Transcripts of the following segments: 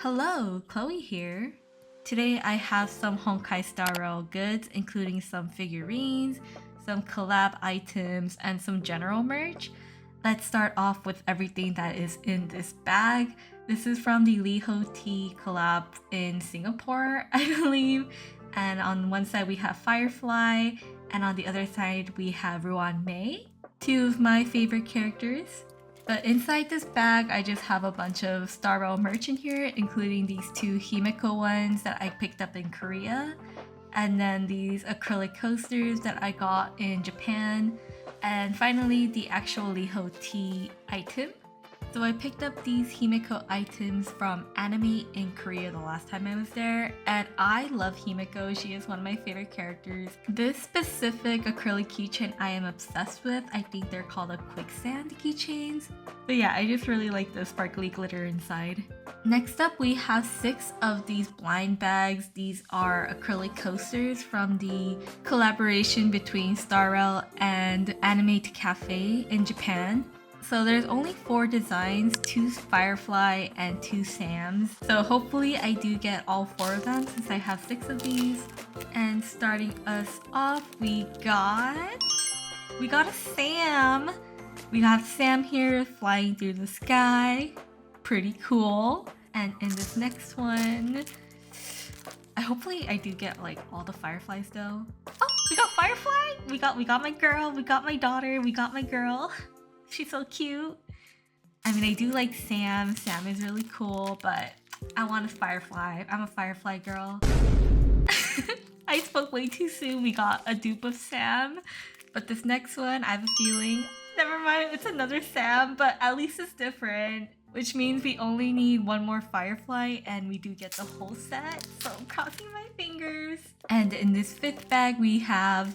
Hello, Chloe here. Today I have some Honkai Star Rail goods, including some figurines, some collab items, and some general merch. Let's start off with everything that is in this bag. This is from the HOYO-MiX collab in Singapore, I believe. And on one side we have Firefly, and on the other side we have Ruan Mei, two of my favorite characters. But inside this bag, I just have a bunch of Star Rail merch in here, including these two Himiko ones that I picked up in Korea, and then these acrylic coasters that I got in Japan, and finally the actual HOYO-MiX item. So I picked up these Himiko items from Anime in Korea the last time I was there, and I love Himiko. She is one of my favorite characters. This specific acrylic keychain I am obsessed with. I think they're called a quicksand keychains. But yeah, I just really like the sparkly glitter inside. Next up, we have 6 of these blind bags. These are acrylic coasters from the collaboration between Star Rail and Anime to Cafe in Japan. So there's only 4 designs, 2 Firefly and 2 Sams. So hopefully I do get all 4 of them since I have 6 of these. And starting us off, we got a Sam. We got Sam here flying through the sky. Pretty cool. And in this next one, hopefully I do get like all the Fireflies though. Oh, we got Firefly. We got my girl. We got my daughter. We got my girl. She's so cute. I mean, I do like Sam. Sam is really cool, but I want a Firefly. I'm a Firefly girl. I spoke way too soon. We got a dupe of Sam. But this next one, I have a feeling... Never mind, it's another Sam, but at least it's different. Which means we only need 1 more Firefly and we do get the whole set. So I'm crossing my fingers. And in this 5th bag, we have...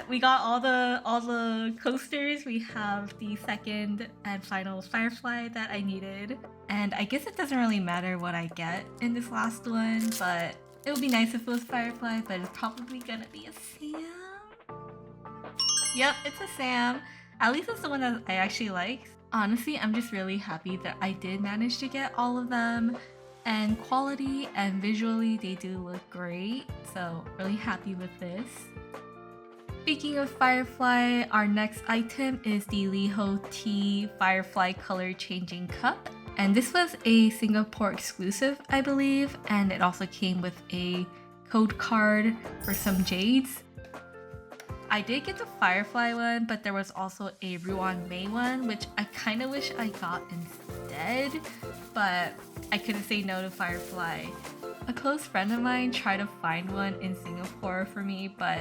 We got all the coasters. We have the 2nd and final Firefly that I needed. And I guess it doesn't really matter what I get in this last one, but it would be nice if it was Firefly, but it's probably gonna be a Sam. Yep, it's a Sam. At least it's the one that I actually like. Honestly, I'm just really happy that I did manage to get all of them. And quality and visually, they do look great. So really happy with this. Speaking of Firefly, our next item is the HOYO-MiX Firefly Color Changing Cup. And this was a Singapore exclusive, I believe, and it also came with a code card for some jades. I did get the Firefly one, but there was also a Ruan Mei one, which I kind of wish I got instead, but I couldn't say no to Firefly. A close friend of mine tried to find one in Singapore for me, but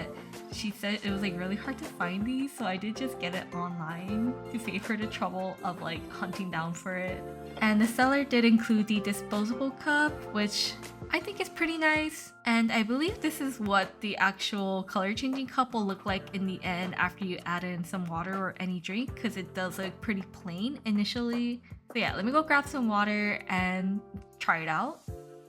she said it was like really hard to find these, so I did just get it online to save her the trouble of like hunting down for it. And the seller did include the disposable cup, which I think is pretty nice. And I believe this is what the actual color changing cup will look like in the end after you add in some water or any drink, because it does look pretty plain initially. So yeah, let me go grab some water and try it out.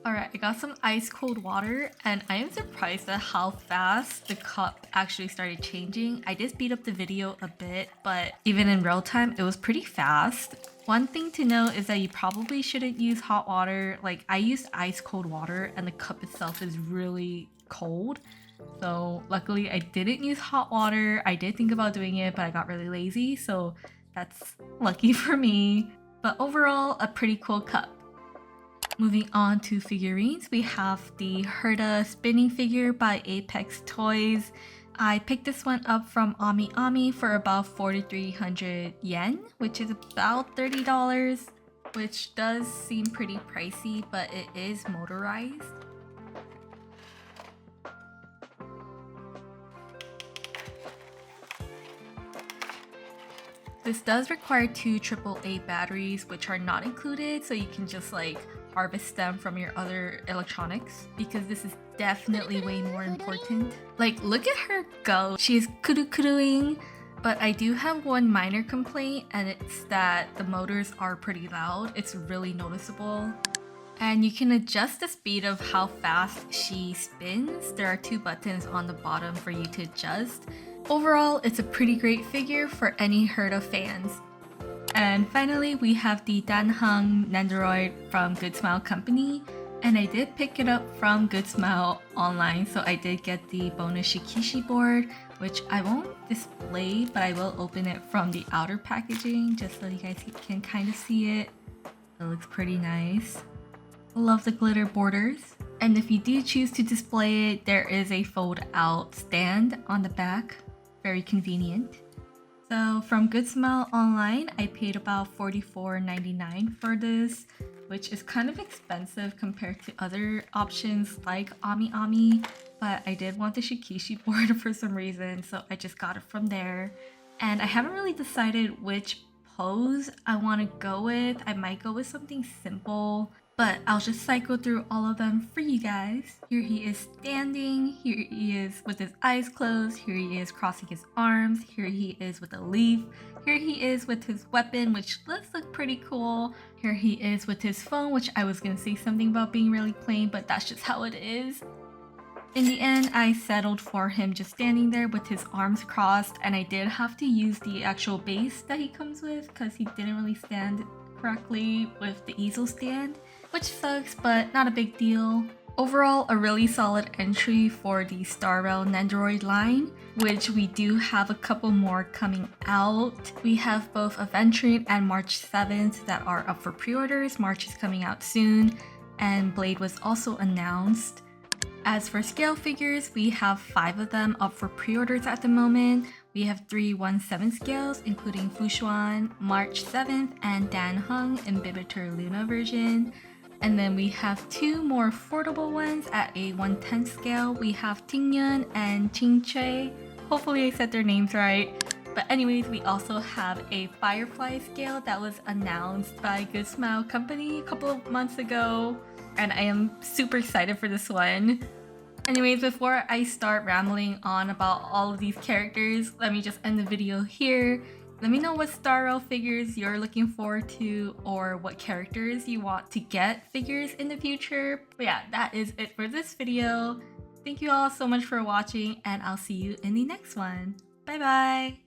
Alright, I got some ice cold water and I am surprised at how fast the cup actually started changing. I did speed up the video a bit, but even in real time, it was pretty fast. One thing to note is that you probably shouldn't use hot water. Like, I used ice cold water and the cup itself is really cold. So luckily I didn't use hot water. I did think about doing it, but I got really lazy. So that's lucky for me. But overall, a pretty cool cup. Moving on to figurines, we have the Herta spinning figure by Apex Toys. I picked this one up from Ami Ami for about 4,300 yen, which is about $30, which does seem pretty pricey, but it is motorized. This does require 2 AAA batteries, which are not included, so you can just like harvest them from your other electronics, because this is definitely way more important. Like, look at her go. She's kururing. But I do have one minor complaint, and it's that the motors are pretty loud. It's really noticeable. And you can adjust the speed of how fast she spins. There are 2 buttons on the bottom for you to adjust. Overall, it's a pretty great figure for any Herta fans. And finally, we have the Danheng Nendoroid from Good Smile Company. And I did pick it up from Good Smile online, so I did get the bonus Shikishi board, which I won't display, but I will open it from the outer packaging just so you guys can kind of see it. It looks pretty nice. I love the glitter borders. And if you do choose to display it, there is a fold out stand on the back. Very convenient. So from Good Smile online, I paid about $44.99 for this, which is kind of expensive compared to other options like Ami Ami, but I did want the Shikishi board for some reason, so I just got it from there. And I haven't really decided which pose I want to go with. I might go with something simple, but I'll just cycle through all of them for you guys. Here he is standing, here he is with his eyes closed, here he is crossing his arms, here he is with a leaf, here he is with his weapon, which does look pretty cool. Here he is with his phone, which I was gonna say something about being really plain, but that's just how it is. In the end, I settled for him just standing there with his arms crossed, and I did have to use the actual base that he comes with because he didn't really stand correctly with the easel stand, which sucks, but not a big deal. Overall, a really solid entry for the Star Rail Nendoroid line, which we do have a couple more coming out. We have both Aventurine and March 7th that are up for pre-orders. March is coming out soon, and Blade was also announced. As for scale figures, we have 5 of them up for pre-orders at the moment. We have 3 1/7 scales, including Fushuan, March 7th, and Danheng in Bibitur Luna version. And then we have 2 more affordable ones at a 1/10 scale. We have Tingyun and Qingchui. Hopefully I said their names right. But anyways, we also have a Firefly scale that was announced by Good Smile Company a couple of months ago. And I am super excited for this one. Anyways, before I start rambling on about all of these characters, let me just end the video here. Let me know what Star Rail figures you're looking forward to or what characters you want to get figures in the future. But yeah, that is it for this video. Thank you all so much for watching, and I'll see you in the next one. Bye bye!